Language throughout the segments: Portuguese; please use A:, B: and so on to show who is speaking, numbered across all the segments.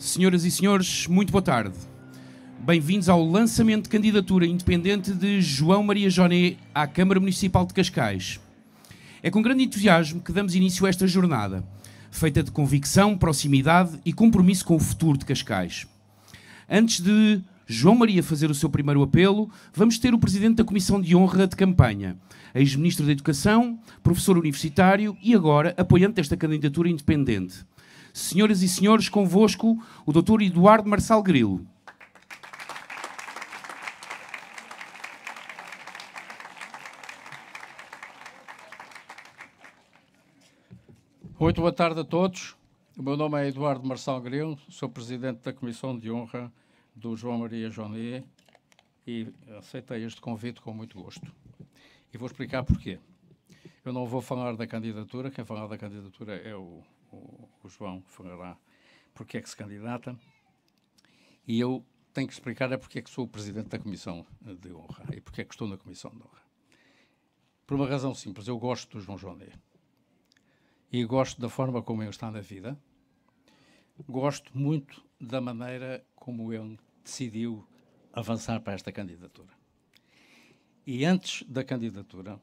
A: Senhoras e senhores, muito boa tarde. Bem-vindos ao lançamento de candidatura independente de João Maria Joné à Câmara Municipal de Cascais. É com grande entusiasmo que damos início a esta jornada, feita de convicção, proximidade e compromisso com o futuro de Cascais. Antes de João Maria fazer o seu primeiro apelo, vamos ter o Presidente da Comissão de Honra de Campanha, ex-Ministro da Educação, professor universitário e agora apoiante desta candidatura independente. Senhoras e senhores, convosco o Dr. Eduardo Marçal Grilo.
B: Muito boa tarde a todos. O meu nome é Eduardo Marçal Grilo, sou Presidente da Comissão de Honra do João Maria Joné e aceitei este convite com muito gosto. E vou explicar porquê. Eu não vou falar da candidatura, quem falar da candidatura é o João, falará porque é que se candidata. E eu tenho que explicar porque é que sou o Presidente da Comissão de Honra e porque é que estou na Comissão de Honra. Por uma razão simples, eu gosto do João Joné. E gosto da forma como ele está na vida. Gosto muito da maneira como ele decidiu avançar para esta candidatura. E antes da candidatura,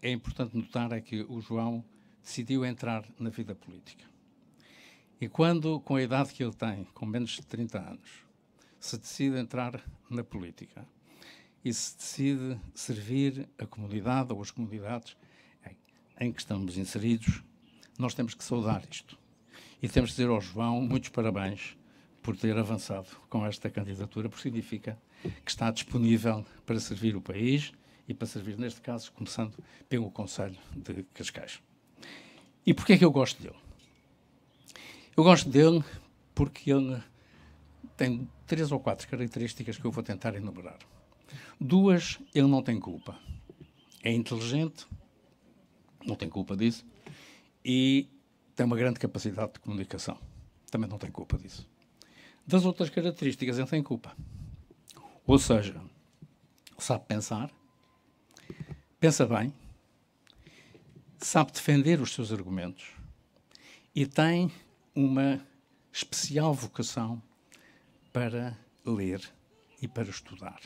B: é importante notar é que o João decidiu entrar na vida política. E quando, com a idade que ele tem, com menos de 30 anos, se decide entrar na política e se decide servir a comunidade ou as comunidades em que estamos inseridos, nós temos que saudar isto. E temos de dizer ao João muitos parabéns por ter avançado com esta candidatura, porque significa que está disponível para servir o país e para servir, neste caso, começando pelo Conselho de Cascais. E porquê é que eu gosto dele? Eu gosto dele porque ele tem 3 ou 4 características que eu vou tentar enumerar. 2, ele não tem culpa. É inteligente, não tem culpa disso, e tem uma grande capacidade de comunicação. Também não tem culpa disso. Das outras características, ele tem culpa. Ou seja, sabe pensar, pensa bem, sabe defender os seus argumentos e tem uma especial vocação para ler e para estudar,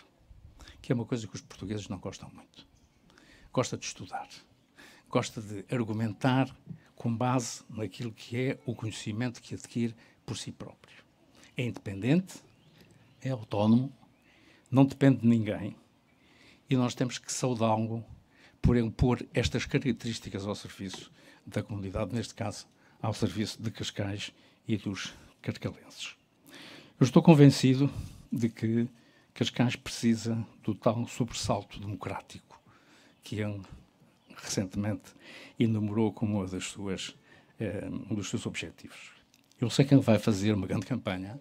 B: que é uma coisa que os portugueses não gostam muito. Gosta de estudar, gosta de argumentar com base naquilo que é o conhecimento que adquire por si próprio. É independente, é autónomo, não depende de ninguém e nós temos que saudá-lo por ele pôr estas características ao serviço da comunidade, neste caso, ao serviço de Cascais e dos cascalenses. Eu estou convencido de que Cascais precisa do tal sobressalto democrático que ele recentemente enumerou como um dos seus objetivos. Eu sei que ele vai fazer uma grande campanha,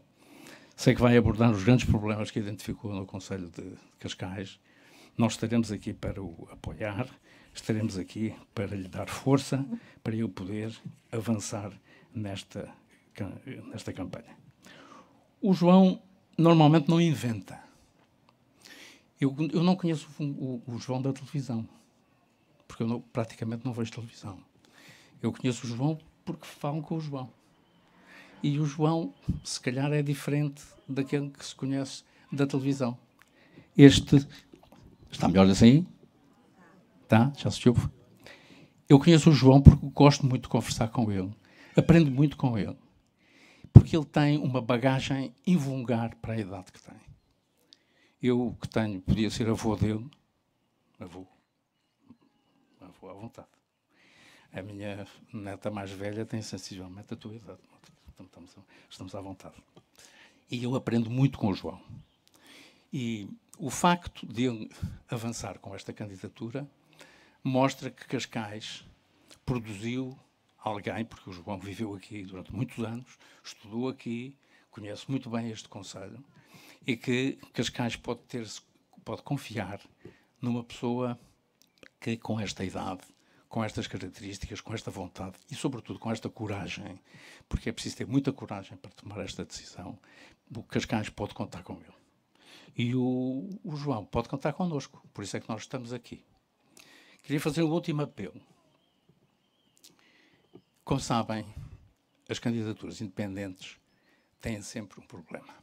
B: sei que vai abordar os grandes problemas que identificou no Conselho de Cascais. Nós estaremos aqui para o apoiar, estaremos aqui para lhe dar força, para ele poder avançar nesta campanha. O João normalmente não inventa. Eu não conheço o João da televisão, porque eu praticamente não vejo televisão. Eu conheço o João porque falam com o João. E o João, se calhar, é diferente daquele que se conhece da televisão. Este... Está melhor assim? Tá? Já se ouve? Eu conheço o João porque gosto muito de conversar com ele. Aprendo muito com ele. Porque ele tem uma bagagem invulgar para a idade que tem. Eu, que tenho, podia ser avô dele. Avô à vontade. A minha neta mais velha tem sensivelmente a tua idade. Estamos à vontade. E eu aprendo muito com o João. E o facto de ele avançar com esta candidatura mostra que Cascais produziu alguém, porque o João viveu aqui durante muitos anos, estudou aqui, conhece muito bem este concelho, e que Cascais pode confiar numa pessoa que, com esta idade, com estas características, com esta vontade e, sobretudo, com esta coragem, porque é preciso ter muita coragem para tomar esta decisão, o Cascais pode contar com ele. E o João pode contar connosco, por isso é que nós estamos aqui. Queria fazer um último apelo. Como sabem, as candidaturas independentes têm sempre um problema,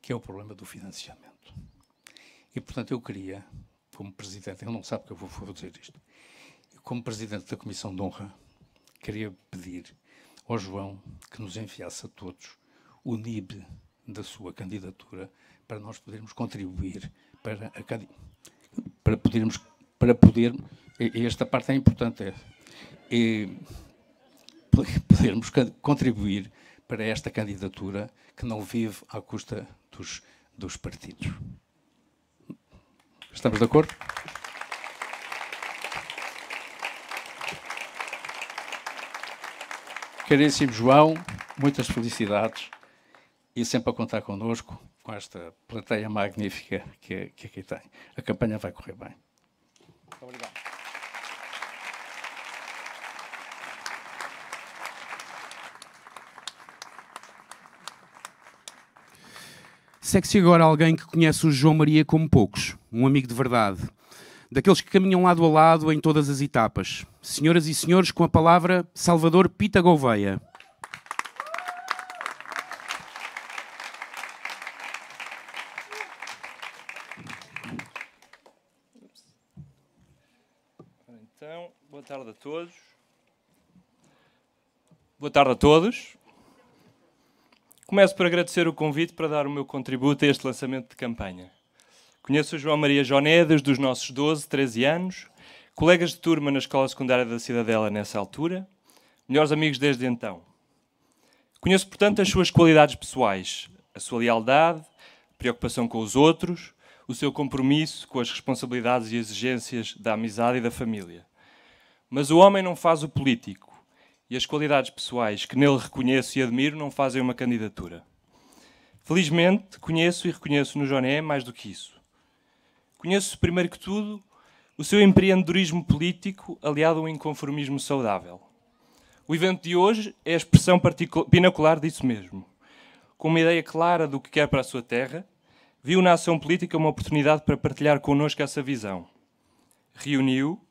B: que é o problema do financiamento. E, portanto, eu queria, como Presidente, ele não sabe que eu vou dizer isto, como Presidente da Comissão de Honra, queria pedir ao João que nos enviasse a todos o NIB da sua candidatura para nós podermos contribuir para poder, e esta parte é importante, podermos contribuir para esta candidatura que não vive à custa dos partidos. Estamos de acordo? Caríssimo João, muitas felicidades e sempre a contar connosco, com esta plateia magnífica que aqui tem. A campanha vai correr bem. Muito obrigado.
A: Segue-se agora alguém que conhece o João Maria como poucos, um amigo de verdade, daqueles que caminham lado a lado em todas as etapas. Senhoras e senhores, com a palavra, Salvador Pita Gouveia.
C: Então, boa tarde a todos. Boa tarde a todos. Começo por agradecer o convite para dar o meu contributo a este lançamento de campanha. Conheço o João Maria Joné desde os nossos 12, 13 anos, colegas de turma na escola secundária da Cidadela nessa altura, melhores amigos desde então. Conheço, portanto, as suas qualidades pessoais, a sua lealdade, preocupação com os outros, o seu compromisso com as responsabilidades e exigências da amizade e da família. Mas o homem não faz o político, e as qualidades pessoais que nele reconheço e admiro não fazem uma candidatura. Felizmente, conheço e reconheço no Joné mais do que isso. Conheço, primeiro que tudo, o seu empreendedorismo político aliado a um inconformismo saudável. O evento de hoje é a expressão pinacular disso mesmo. Com uma ideia clara do que quer para a sua terra, viu na ação política uma oportunidade para partilhar connosco essa visão. Reuniu,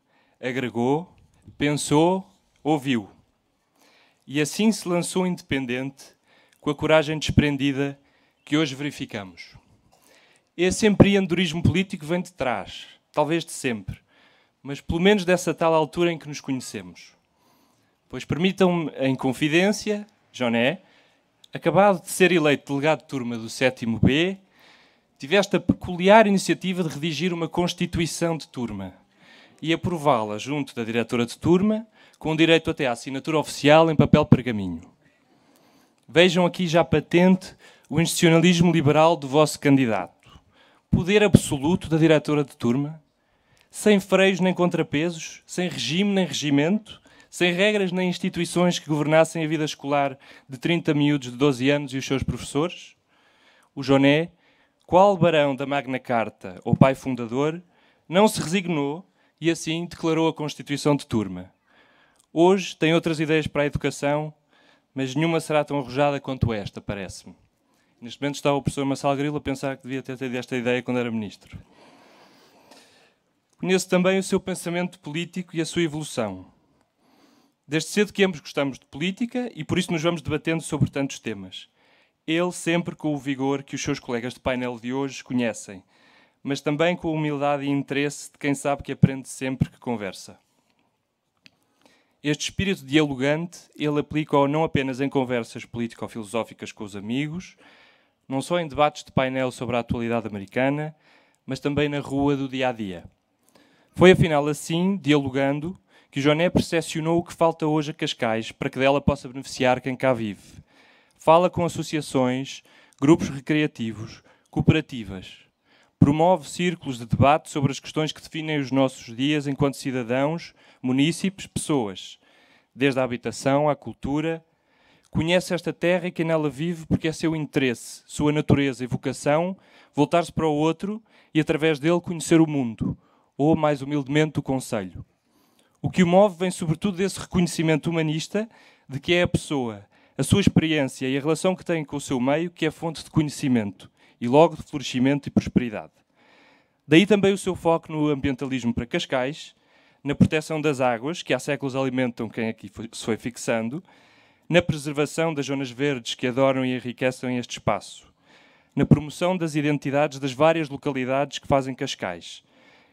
C: agregou, pensou, ouviu. E assim se lançou independente, com a coragem desprendida que hoje verificamos. Esse empreendedorismo político vem de trás, talvez de sempre, mas pelo menos dessa tal altura em que nos conhecemos. Pois permitam-me, em confidência, Joné, acabado de ser eleito delegado de turma do 7º B, tiveste a peculiar iniciativa de redigir uma constituição de turma e aprová-la junto da diretora de turma, com direito até à assinatura oficial em papel pergaminho. Vejam aqui já patente o institucionalismo liberal do vosso candidato. Poder absoluto da diretora de turma, sem freios nem contrapesos, sem regime nem regimento, sem regras nem instituições que governassem a vida escolar de 30 miúdos de 12 anos e os seus professores. O Joné, qual barão da Magna Carta ou pai fundador, não se resignou e assim declarou a Constituição de turma. Hoje tem outras ideias para a educação, mas nenhuma será tão arrojada quanto esta, parece-me. Neste momento está o professor Marcelo Grilo a pensar que devia ter tido esta ideia quando era ministro. Conheço também o seu pensamento político e a sua evolução. Desde cedo que ambos gostamos de política e por isso nos vamos debatendo sobre tantos temas. Ele sempre com o vigor que os seus colegas de painel de hoje conhecem, mas também com a humildade e interesse de quem sabe que aprende sempre que conversa. Este espírito dialogante ele aplica-o não apenas em conversas político-filosóficas com os amigos, não só em debates de painel sobre a atualidade americana, mas também na rua do dia-a-dia. Foi afinal assim, dialogando, que o Joné percepcionou o que falta hoje a Cascais para que dela possa beneficiar quem cá vive. Fala com associações, grupos recreativos, cooperativas. Promove círculos de debate sobre as questões que definem os nossos dias enquanto cidadãos, munícipes, pessoas. Desde a habitação à cultura. Conhece esta terra e quem nela vive porque é seu interesse, sua natureza e vocação voltar-se para o outro e através dele conhecer o mundo, ou mais humildemente o concelho. O que o move vem sobretudo desse reconhecimento humanista de que é a pessoa, a sua experiência e a relação que tem com o seu meio que é fonte de conhecimento e logo de florescimento e prosperidade. Daí também o seu foco no ambientalismo para Cascais, na proteção das águas, que há séculos alimentam quem aqui se foi fixando, na preservação das zonas verdes que adoram e enriquecem este espaço, na promoção das identidades das várias localidades que fazem Cascais,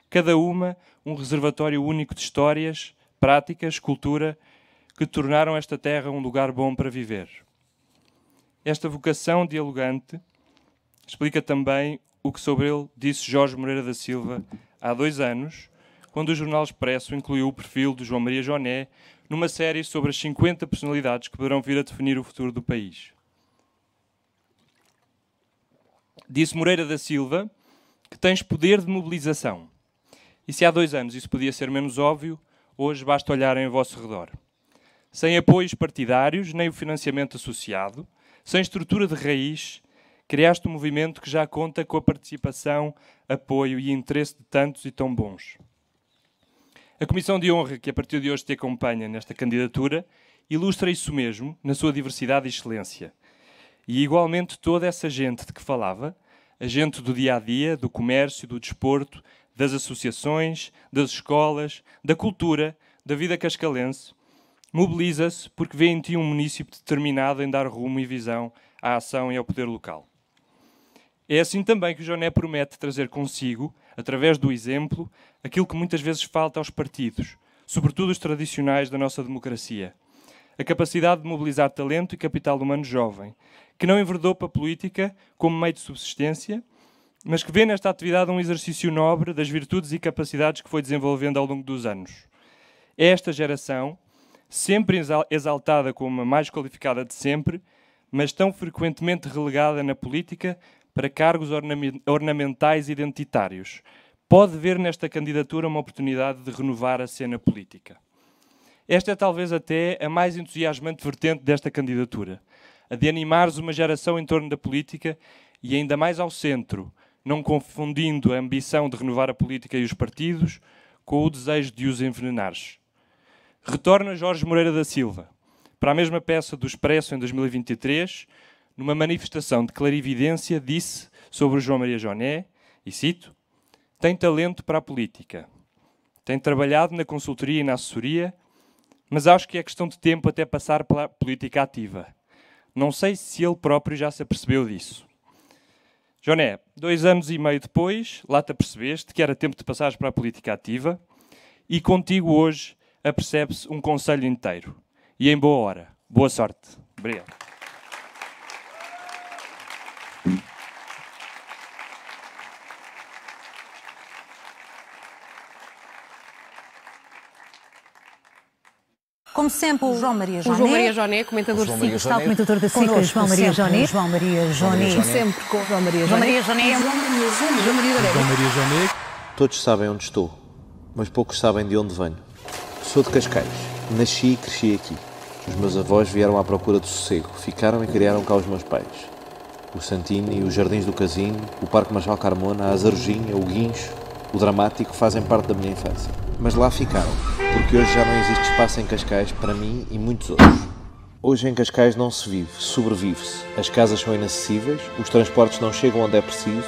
C: cada uma um reservatório único de histórias, práticas, cultura, que tornaram esta terra um lugar bom para viver. Esta vocação dialogante explica também o que sobre ele disse Jorge Moreira da Silva há 2 anos, quando o Jornal Expresso incluiu o perfil de João Maria Joné numa série sobre as 50 personalidades que poderão vir a definir o futuro do país. Disse Moreira da Silva que tens poder de mobilização. E se há 2 anos isso podia ser menos óbvio, hoje basta olharem ao vosso redor. Sem apoios partidários, nem o financiamento associado, sem estrutura de raiz, criaste um movimento que já conta com a participação, apoio e interesse de tantos e tão bons. A Comissão de Honra, que a partir de hoje te acompanha nesta candidatura, ilustra isso mesmo, na sua diversidade e excelência. E igualmente toda essa gente de que falava, a gente do dia-a-dia, do comércio, do desporto, das associações, das escolas, da cultura, da vida cascalense, mobiliza-se porque vê em ti um município determinado em dar rumo e visão à ação e ao poder local. É assim também que o Joné promete trazer consigo, através do exemplo, aquilo que muitas vezes falta aos partidos, sobretudo os tradicionais da nossa democracia. A capacidade de mobilizar talento e capital humano jovem, que não enverdou para a política como meio de subsistência, mas que vê nesta atividade um exercício nobre das virtudes e capacidades que foi desenvolvendo ao longo dos anos. É esta geração, sempre exaltada como a mais qualificada de sempre, mas tão frequentemente relegada na política para cargos ornamentais identitários, pode ver nesta candidatura uma oportunidade de renovar a cena política. Esta é talvez até a mais entusiasmante vertente desta candidatura, a de animares uma geração em torno da política e ainda mais ao centro, não confundindo a ambição de renovar a política e os partidos com o desejo de os envenenares. Retorna Jorge Moreira da Silva, para a mesma peça do Expresso em 2023, numa manifestação de clarividência, disse sobre o João Maria Joné, e cito, tem talento para a política, tem trabalhado na consultoria e na assessoria, mas acho que é questão de tempo até passar pela política ativa. Não sei se ele próprio já se apercebeu disso. Joné, 2 anos e meio depois, lá te apercebeste que era tempo de passares para a política ativa e contigo hoje apercebe-se um conselho inteiro. E em boa hora. Boa sorte. Obrigado.
D: Como sempre, o João Maria Joné.
E: O João Maria Joné, comentador
D: SIC, está o comentador da SIC, João Maria Joné. João Maria Joné.
E: Sempre com o João Maria
D: João
E: Joné.
D: Maria Joné.
E: João Maria Joné.
F: Todos sabem onde estou, mas poucos sabem de onde venho. Sou de Cascais. Nasci e cresci aqui. Os meus avós vieram à procura de sossego, ficaram e criaram cá os meus pais. O Santini, os Jardins do Casino, o Parque Marechal Carmona, a Azarujinha, o Guincho, o Dramático fazem parte da minha infância. Mas lá ficaram, porque hoje já não existe espaço em Cascais para mim e muitos outros. Hoje em Cascais não se vive, sobrevive-se. As casas são inacessíveis, os transportes não chegam onde é preciso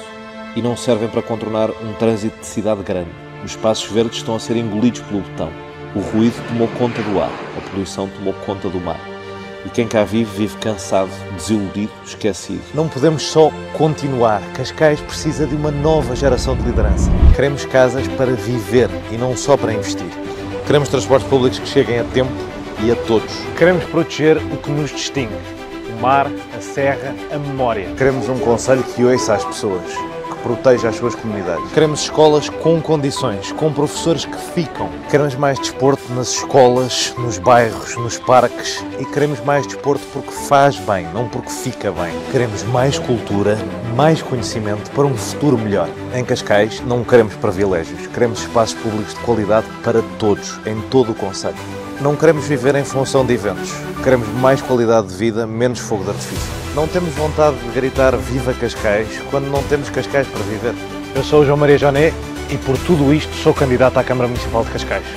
F: e não servem para contornar um trânsito de cidade grande. Os espaços verdes estão a ser engolidos pelo betão. O ruído tomou conta do ar, a poluição tomou conta do mar. E quem cá vive, vive cansado, desiludido, esquecido.
G: Não podemos só continuar. Cascais precisa de uma nova geração de liderança. Queremos casas para viver e não só para investir. Queremos transportes públicos que cheguem a tempo e a todos. Queremos proteger o que nos distingue. O mar, a serra, a memória. Queremos um concelho que ouça as pessoas, que proteja as suas comunidades. Queremos escolas com condições, com professores que ficam. Queremos mais desporto nas escolas, nos bairros, nos parques. E queremos mais desporto porque faz bem, não porque fica bem. Queremos mais cultura, mais conhecimento para um futuro melhor. Em Cascais não queremos privilégios, queremos espaços públicos de qualidade para todos, em todo o concelho. Não queremos viver em função de eventos. Queremos mais qualidade de vida, menos fogo de artifício. Não temos vontade de gritar Viva Cascais quando não temos Cascais para viver. Eu sou o João Maria Joné e por tudo isto sou candidato à Câmara Municipal de Cascais.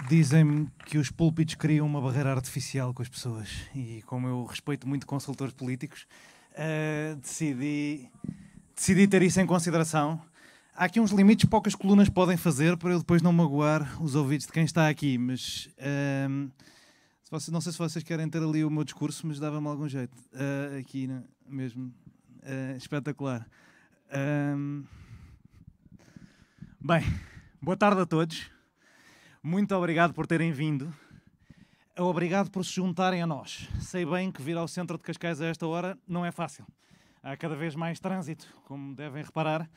H: Dizem-me que os púlpitos criam uma barreira artificial com as pessoas e, como eu respeito muito consultores políticos, decidi ter isso em consideração. Há aqui uns limites que poucas colunas podem fazer para eu depois não magoar os ouvidos de quem está aqui, mas não sei se vocês querem ter ali o meu discurso, mas dava-me algum jeito. Aqui mesmo. Espetacular. Bem, boa tarde a todos. Muito obrigado por terem vindo. Obrigado por se juntarem a nós. Sei bem que vir ao centro de Cascais a esta hora não é fácil. Há cada vez mais trânsito, como devem reparar,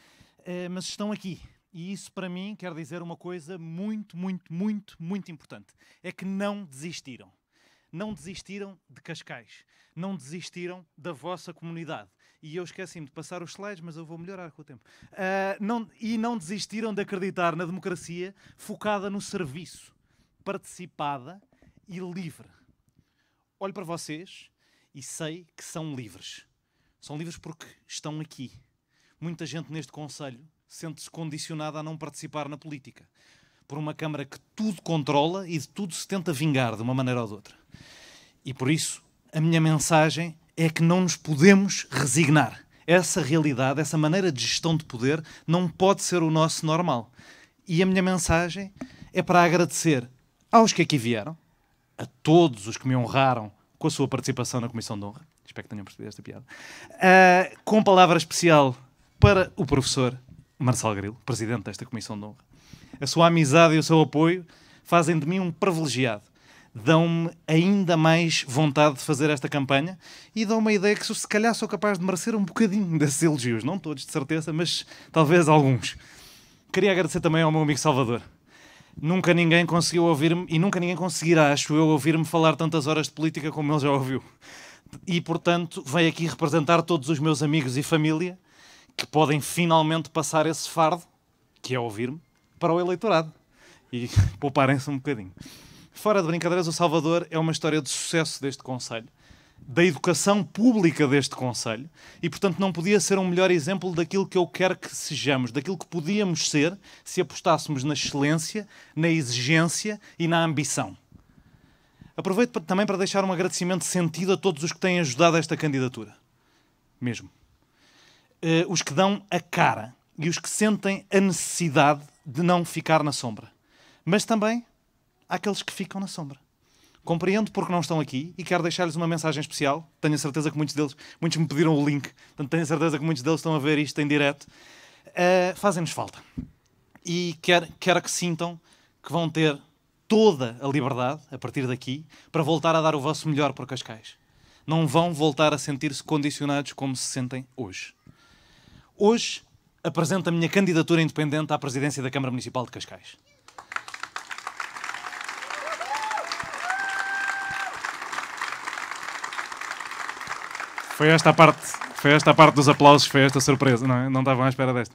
H: mas estão aqui. E isso para mim quer dizer uma coisa muito, muito, muito, muito importante. É que não desistiram. Não desistiram de Cascais. Não desistiram da vossa comunidade. E eu esqueci-me de passar os slides, mas eu vou melhorar com o tempo. Não desistiram de acreditar na democracia focada no serviço, participada e livre. Olho para vocês e sei que são livres. São livres porque estão aqui. Muita gente neste concelho sente-se condicionada a não participar na política. Por uma Câmara que tudo controla e de tudo se tenta vingar de uma maneira ou de outra. E por isso, a minha mensagem é que não nos podemos resignar. Essa realidade, essa maneira de gestão de poder não pode ser o nosso normal. E a minha mensagem é para agradecer aos que aqui vieram, a todos os que me honraram com a sua participação na Comissão de Honra. Espero que tenham percebido esta piada. Com palavra especial para o professor Marcelo Grilo, presidente desta Comissão de Honra. A sua amizade e o seu apoio fazem de mim um privilegiado. Dão-me ainda mais vontade de fazer esta campanha e dão-me a ideia que se calhar sou capaz de merecer um bocadinho desses elogios. Não todos, de certeza, mas talvez alguns. Queria agradecer também ao meu amigo Salvador. Nunca ninguém conseguiu ouvir-me e nunca ninguém conseguirá, acho eu, ouvir-me falar tantas horas de política como ele já ouviu. E, portanto, venho aqui representar todos os meus amigos e família que podem finalmente passar esse fardo, que é ouvir-me, para o eleitorado. E pouparem-se um bocadinho. Fora de brincadeiras, o Salvador é uma história de sucesso deste concelho, da educação pública deste concelho, e, portanto, não podia ser um melhor exemplo daquilo que eu quero que sejamos, daquilo que podíamos ser se apostássemos na excelência, na exigência e na ambição. Aproveito também para deixar um agradecimento sentido a todos os que têm ajudado esta candidatura. Mesmo. Os que dão a cara e os que sentem a necessidade de não ficar na sombra. Mas também àqueles que ficam na sombra. Compreendo porque não estão aqui e quero deixar-lhes uma mensagem especial. Tenho a certeza que muitos me pediram o link, portanto tenho a certeza que muitos deles estão a ver isto em direto. Fazem-nos falta. E quero que sintam que vão ter toda a liberdade, a partir daqui, para voltar a dar o vosso melhor para Cascais. Não vão voltar a sentir-se condicionados como se sentem hoje. Hoje apresento a minha candidatura independente à presidência da Câmara Municipal de Cascais. Foi esta a parte dos aplausos, foi esta surpresa, não é? Não estavam à espera desta.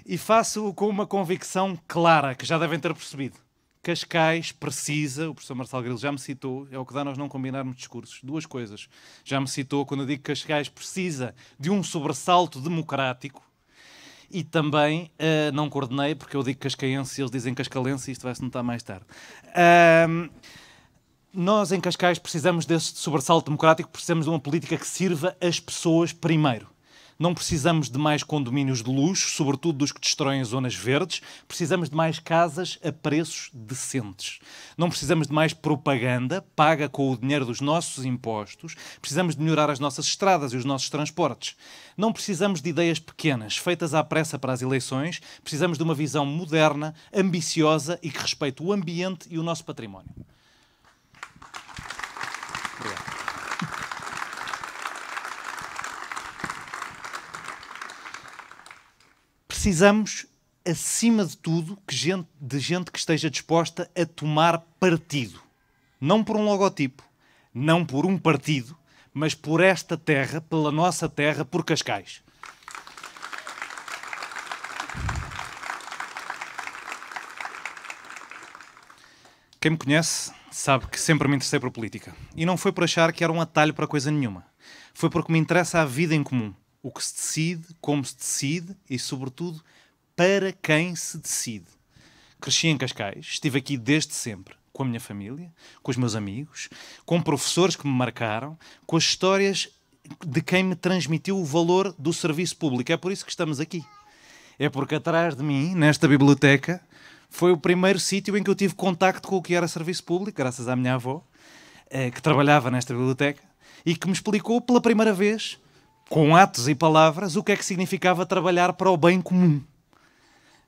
H: E faço com uma convicção clara, que já devem ter percebido. Cascais precisa, o professor Marcelo Grilo já me citou, é o que dá nós não combinarmos discursos. Duas coisas. Já me citou quando eu digo que Cascais precisa de um sobressalto democrático e também, não coordenei, porque eu digo cascaense e eles dizem cascalense e isto vai-se notar mais tarde. Nós, em Cascais, precisamos desse sobressalto democrático, precisamos de uma política que sirva as pessoas primeiro. Não precisamos de mais condomínios de luxo, sobretudo dos que destroem zonas verdes. Precisamos de mais casas a preços decentes. Não precisamos de mais propaganda paga com o dinheiro dos nossos impostos. Precisamos de melhorar as nossas estradas e os nossos transportes. Não precisamos de ideias pequenas, feitas à pressa para as eleições. Precisamos de uma visão moderna, ambiciosa e que respeite o ambiente e o nosso património. Obrigado. Precisamos, acima de tudo, de gente que esteja disposta a tomar partido. Não por um logotipo, não por um partido, mas por esta terra, pela nossa terra, por Cascais. Quem me conhece sabe que sempre me interessei por política. E não foi por achar que era um atalho para coisa nenhuma. Foi porque me interessa a vida em comum. O que se decide, como se decide e, sobretudo, para quem se decide. cresci em Cascais, estive aqui desde sempre, com a minha família, com os meus amigos, com professores que me marcaram, com as histórias de quem me transmitiu o valor do serviço público. É por isso que estamos aqui. É porque atrás de mim, nesta biblioteca, foi o primeiro sítio em que eu tive contacto com o que era serviço público, graças à minha avó, que trabalhava nesta biblioteca, e que me explicou pela primeira vez, com atos e palavras, o que é que significava trabalhar para o bem comum.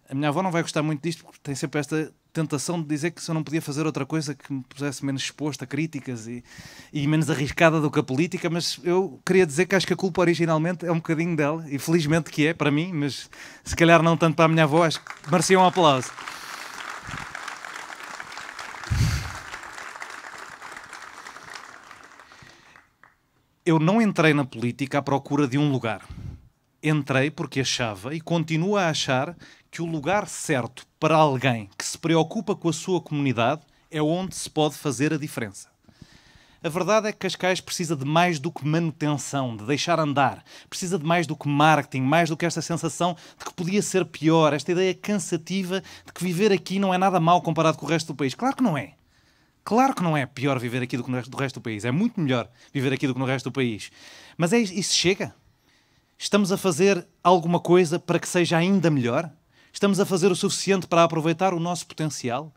H: A minha avó não vai gostar muito disto, porque tem sempre esta tentação de dizer que se eu não podia fazer outra coisa que me pusesse menos exposto a críticas e menos arriscada do que a política, mas eu queria dizer que acho que a culpa originalmente é um bocadinho dela, e felizmente que é, para mim, mas se calhar não tanto para a minha avó, acho que merecia um aplauso. Eu não entrei na política à procura de um lugar. Entrei porque achava e continuo a achar que o lugar certo para alguém que se preocupa com a sua comunidade é onde se pode fazer a diferença. A verdade é que Cascais precisa de mais do que manutenção, de deixar andar. Precisa de mais do que marketing, mais do que esta sensação de que podia ser pior, esta ideia cansativa de que viver aqui não é nada mau comparado com o resto do país. Claro que não é. Claro que não é pior viver aqui do que no resto do país. É muito melhor viver aqui do que no resto do país. Mas isso chega? Estamos a fazer alguma coisa para que seja ainda melhor? Estamos a fazer o suficiente para aproveitar o nosso potencial?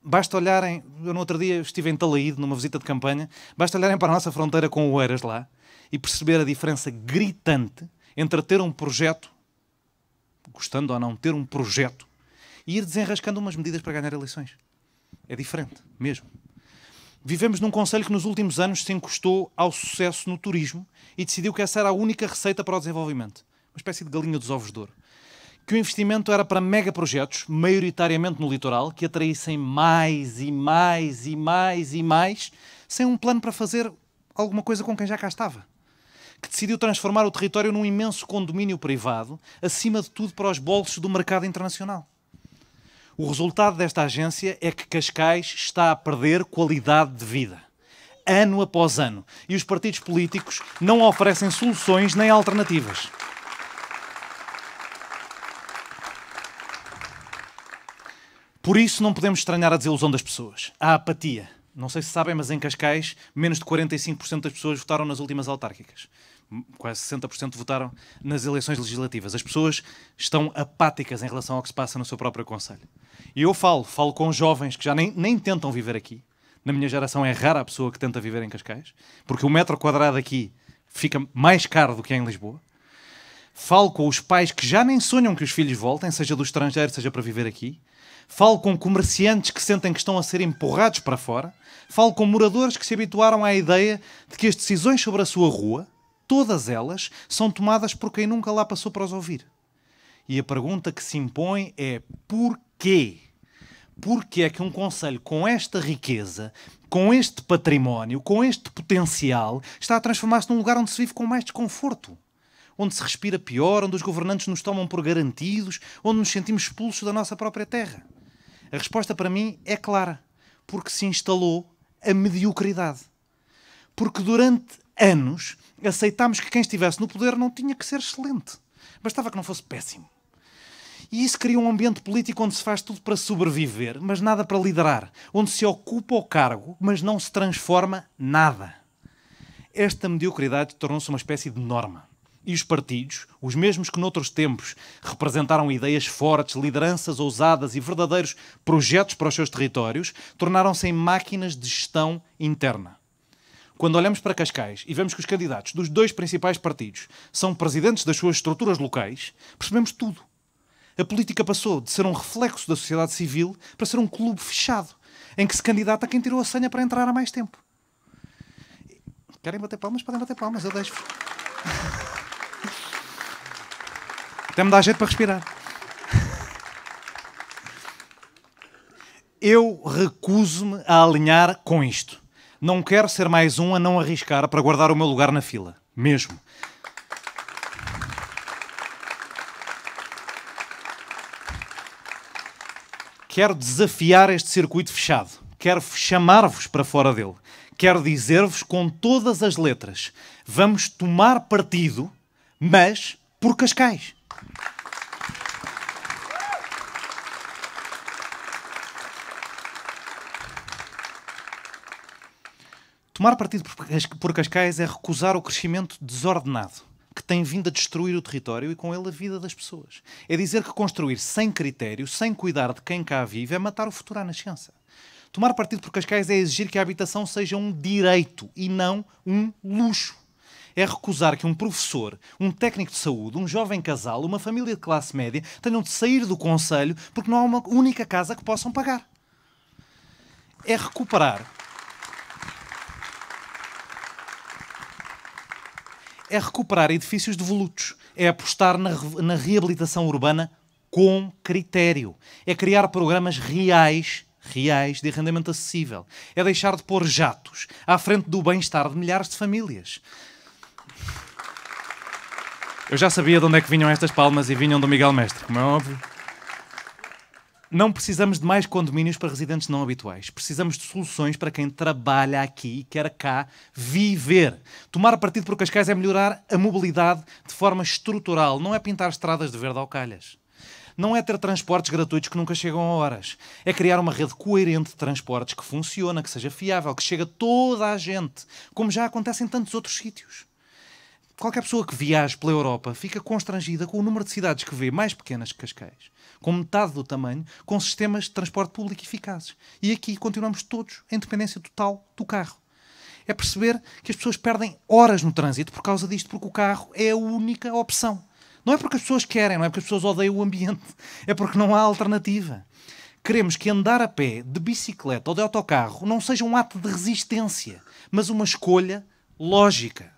H: Basta olharem... Eu no outro dia estive em Talaíde, numa visita de campanha. Basta olharem para a nossa fronteira com o Oeiras lá e perceber a diferença gritante entre ter um projeto, gostando ou não, ter um projeto, e ir desenrascando umas medidas para ganhar eleições. É diferente, mesmo. Vivemos num concelho que nos últimos anos se encostou ao sucesso no turismo e decidiu que essa era a única receita para o desenvolvimento. Uma espécie de galinha dos ovos de ouro. Que o investimento era para megaprojetos, maioritariamente no litoral, que atraíssem mais e mais e mais e mais, sem um plano para fazer alguma coisa com quem já cá estava. Que decidiu transformar o território num imenso condomínio privado, acima de tudo para os bolsos do mercado internacional. O resultado desta agência é que Cascais está a perder qualidade de vida, ano após ano, e os partidos políticos não oferecem soluções nem alternativas. Por isso não podemos estranhar a desilusão das pessoas, a apatia. Não sei se sabem, mas em Cascais, menos de 45% das pessoas votaram nas últimas autárquicas. Quase 60% votaram nas eleições legislativas. As pessoas estão apáticas em relação ao que se passa no seu próprio concelho. E eu falo com jovens que já nem tentam viver aqui. Na minha geração é rara a pessoa que tenta viver em Cascais, porque o metro quadrado aqui fica mais caro do que em Lisboa. Falo com os pais que já nem sonham que os filhos voltem, seja do estrangeiro, seja para viver aqui. Falo com comerciantes que sentem que estão a ser empurrados para fora. Falo com moradores que se habituaram à ideia de que as decisões sobre a sua rua, todas elas, são tomadas por quem nunca lá passou para os ouvir. E a pergunta que se impõe é porquê? Porquê é que um concelho com esta riqueza, com este património, com este potencial, está a transformar-se num lugar onde se vive com mais desconforto? Onde se respira pior, onde os governantes nos tomam por garantidos, onde nos sentimos expulsos da nossa própria terra? A resposta para mim é clara. Porque se instalou a mediocridade. Porque durante anos aceitámos que quem estivesse no poder não tinha que ser excelente. Bastava que não fosse péssimo. E isso cria um ambiente político onde se faz tudo para sobreviver, mas nada para liderar. Onde se ocupa o cargo, mas não se transforma nada. Esta mediocridade tornou-se uma espécie de norma. E os partidos, os mesmos que noutros tempos representaram ideias fortes, lideranças ousadas e verdadeiros projetos para os seus territórios, tornaram-se em máquinas de gestão interna. Quando olhamos para Cascais e vemos que os candidatos dos dois principais partidos são presidentes das suas estruturas locais, percebemos tudo. A política passou de ser um reflexo da sociedade civil para ser um clube fechado, em que se candidata quem tirou a senha para entrar há mais tempo. Querem bater palmas? Podem bater palmas, eu deixo-vos. Até me dá jeito para respirar. Eu recuso-me a alinhar com isto. Não quero ser mais um a não arriscar para guardar o meu lugar na fila. Mesmo. Quero desafiar este circuito fechado. Quero chamar-vos para fora dele. Quero dizer-vos com todas as letras: vamos tomar partido, mas por Cascais. Tomar partido por Cascais é recusar o crescimento desordenado que tem vindo a destruir o território e com ele a vida das pessoas. É dizer que construir sem critério, sem cuidar de quem cá vive, é matar o futuro à nascença. Tomar partido por Cascais é exigir que a habitação seja um direito e não um luxo. É recusar que um professor, um técnico de saúde, um jovem casal, uma família de classe média tenham de sair do concelho porque não há uma única casa que possam pagar. É recuperar edifícios devolutos. É apostar na reabilitação urbana com critério. É criar programas reais de arrendamento acessível. É deixar de pôr jatos à frente do bem-estar de milhares de famílias. Eu já sabia de onde é que vinham estas palmas e vinham do Miguel Mestre, como é óbvio. Não precisamos de mais condomínios para residentes não habituais. Precisamos de soluções para quem trabalha aqui e quer cá viver. Tomar partido por Cascais é melhorar a mobilidade de forma estrutural. Não é pintar estradas de verde ao calhas. Não é ter transportes gratuitos que nunca chegam a horas. É criar uma rede coerente de transportes que funciona, que seja fiável, que chegue a toda a gente, como já acontece em tantos outros sítios. Qualquer pessoa que viaje pela Europa fica constrangida com o número de cidades que vê mais pequenas que Cascais, com metade do tamanho, com sistemas de transporte público eficazes. E aqui continuamos todos em dependência total do carro. É perceber que as pessoas perdem horas no trânsito por causa disto, porque o carro é a única opção. Não é porque as pessoas querem, não é porque as pessoas odeiam o ambiente, é porque não há alternativa. Queremos que andar a pé, de bicicleta ou de autocarro não seja um ato de resistência, mas uma escolha lógica.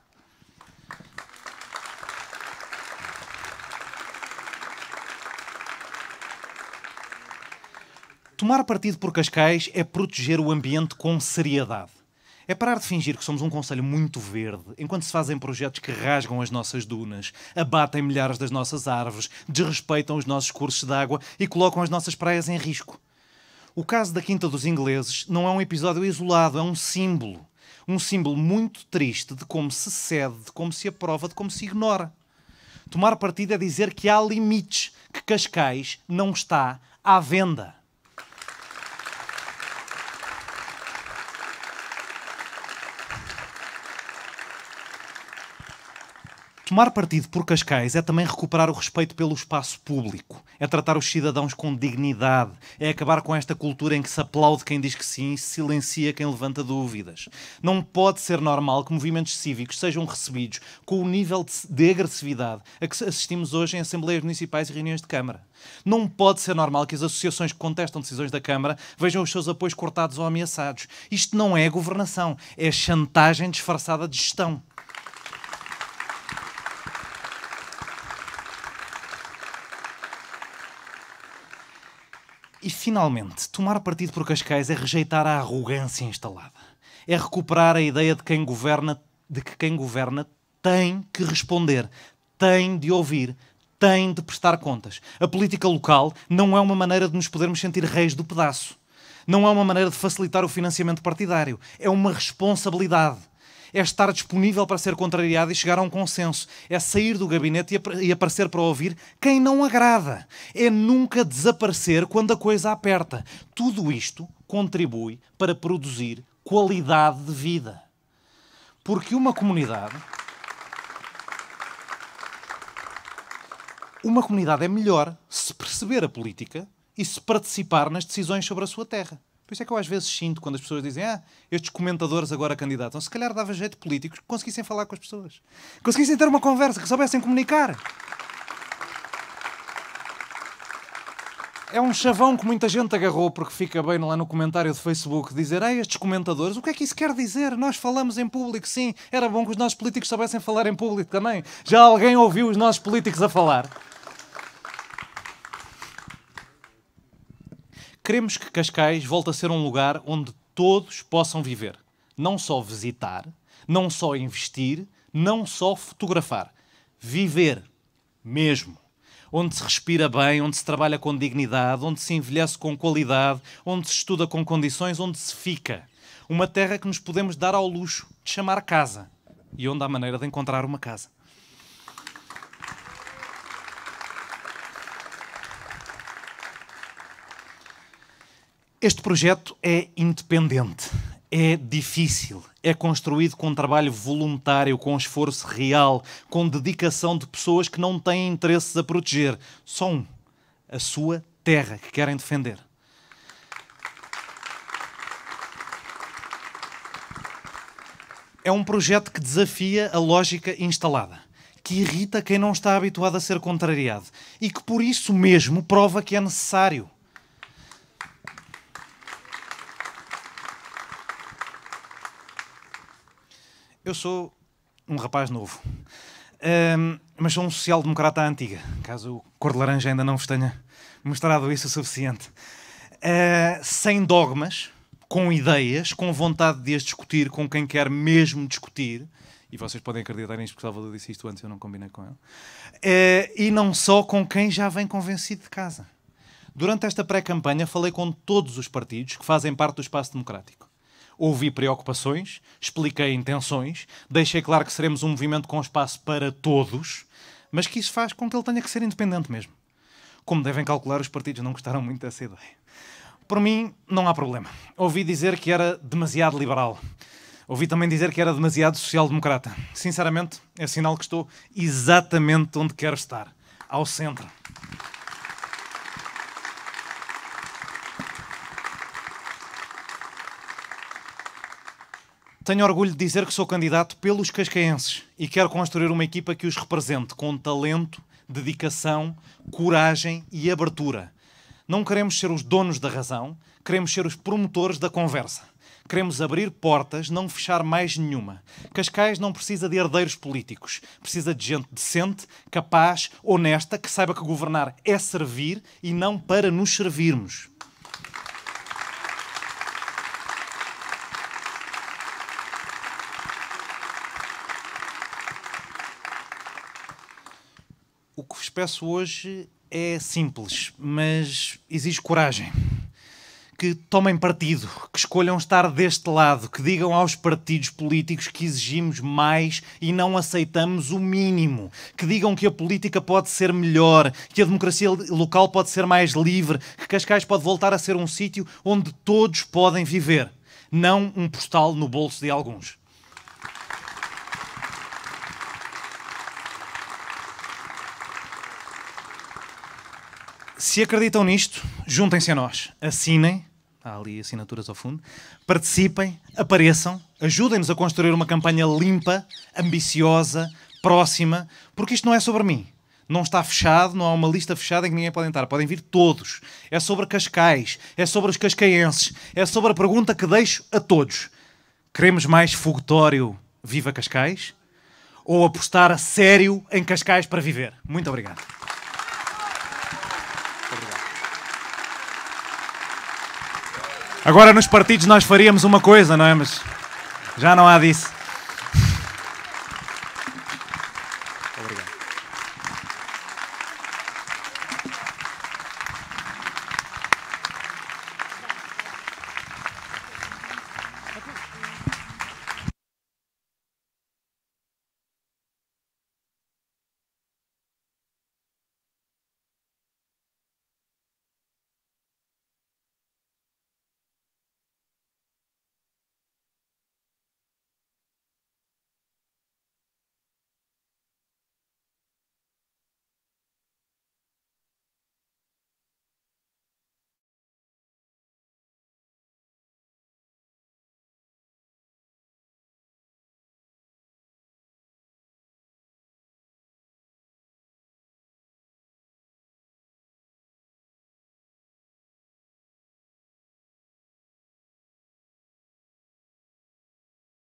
H: Tomar partido por Cascais é proteger o ambiente com seriedade. É parar de fingir que somos um concelho muito verde, enquanto se fazem projetos que rasgam as nossas dunas, abatem milhares das nossas árvores, desrespeitam os nossos cursos de água e colocam as nossas praias em risco. O caso da Quinta dos Ingleses não é um episódio isolado, é um símbolo. Um símbolo muito triste de como se cede, de como se aprova, de como se ignora. Tomar partido é dizer que há limites, que Cascais não está à venda. Tomar partido por Cascais é também recuperar o respeito pelo espaço público. É tratar os cidadãos com dignidade. É acabar com esta cultura em que se aplaude quem diz que sim e se silencia quem levanta dúvidas. Não pode ser normal que movimentos cívicos sejam recebidos com o nível de agressividade a que assistimos hoje em assembleias municipais e reuniões de Câmara. Não pode ser normal que as associações que contestam decisões da Câmara vejam os seus apoios cortados ou ameaçados. Isto não é governação, é chantagem disfarçada de gestão. E, finalmente, tomar partido por Cascais é rejeitar a arrogância instalada. É recuperar a ideia de que quem governa tem que responder, tem de ouvir, tem de prestar contas. A política local não é uma maneira de nos podermos sentir reis do pedaço. Não é uma maneira de facilitar o financiamento partidário. É uma responsabilidade. É estar disponível para ser contrariado e chegar a um consenso. É sair do gabinete e aparecer para ouvir quem não agrada. É nunca desaparecer quando a coisa aperta. Tudo isto contribui para produzir qualidade de vida. Porque uma comunidade é melhor se perceber a política e se participar nas decisões sobre a sua terra. Por isso é que eu às vezes sinto quando as pessoas dizem estes comentadores agora candidatam. Se calhar dava jeito políticos que conseguissem falar com as pessoas. Conseguissem ter uma conversa, que soubessem comunicar. É um chavão que muita gente agarrou porque fica bem lá no comentário do Facebook dizer estes comentadores, o que é que isso quer dizer? Nós falamos em público, sim. Era bom que os nossos políticos soubessem falar em público também. Já alguém ouviu os nossos políticos a falar? Queremos que Cascais volte a ser um lugar onde todos possam viver. Não só visitar, não só investir, não só fotografar. Viver mesmo. Onde se respira bem, onde se trabalha com dignidade, onde se envelhece com qualidade, onde se estuda com condições, onde se fica. Uma terra que nos podemos dar ao luxo de chamar casa. E onde há maneira de encontrar uma casa. Este projeto é independente, é difícil, é construído com trabalho voluntário, com esforço real, com dedicação de pessoas que não têm interesses a proteger. Só um: a sua terra que querem defender. É um projeto que desafia a lógica instalada, que irrita quem não está habituado a ser contrariado e que por isso mesmo prova que é necessário. Eu sou um rapaz novo, mas sou um social-democrata à antiga, caso o Cor de Laranja ainda não vos tenha mostrado isso o suficiente. Sem dogmas, com ideias, com vontade de as discutir com quem quer mesmo discutir, e vocês podem acreditar nisto porque o Salvador disse isto antes, eu não combinei com ele, e não só com quem já vem convencido de casa. Durante esta pré-campanha falei com todos os partidos que fazem parte do espaço democrático. Ouvi preocupações, expliquei intenções, deixei claro que seremos um movimento com espaço para todos, mas que isso faz com que ele tenha que ser independente mesmo. Como devem calcular, os partidos não gostaram muito dessa ideia. Por mim, não há problema. Ouvi dizer que era demasiado liberal. Ouvi também dizer que era demasiado social-democrata. Sinceramente, é sinal que estou exatamente onde quero estar, ao centro. Tenho orgulho de dizer que sou candidato pelos cascaenses e quero construir uma equipa que os represente com talento, dedicação, coragem e abertura. Não queremos ser os donos da razão, queremos ser os promotores da conversa. Queremos abrir portas, não fechar mais nenhuma. Cascais não precisa de herdeiros políticos. Precisa de gente decente, capaz, honesta, que saiba que governar é servir e não para nos servirmos. O que vos peço hoje é simples, mas exige coragem. Que tomem partido, que escolham estar deste lado, que digam aos partidos políticos que exigimos mais e não aceitamos o mínimo. Que digam que a política pode ser melhor, que a democracia local pode ser mais livre, que Cascais pode voltar a ser um sítio onde todos podem viver, não um postal no bolso de alguns. Se acreditam nisto, juntem-se a nós, assinem, há ali assinaturas ao fundo, participem, apareçam, ajudem-nos a construir uma campanha limpa, ambiciosa, próxima, porque isto não é sobre mim. Não está fechado, não há uma lista fechada em que ninguém pode entrar. Podem vir todos. É sobre Cascais, é sobre os cascaenses, é sobre a pergunta que deixo a todos. Queremos mais foguetório Viva Cascais? Ou apostar a sério em Cascais para viver? Muito obrigado. Agora nos partidos nós faríamos uma coisa, não é? Mas já não há disso.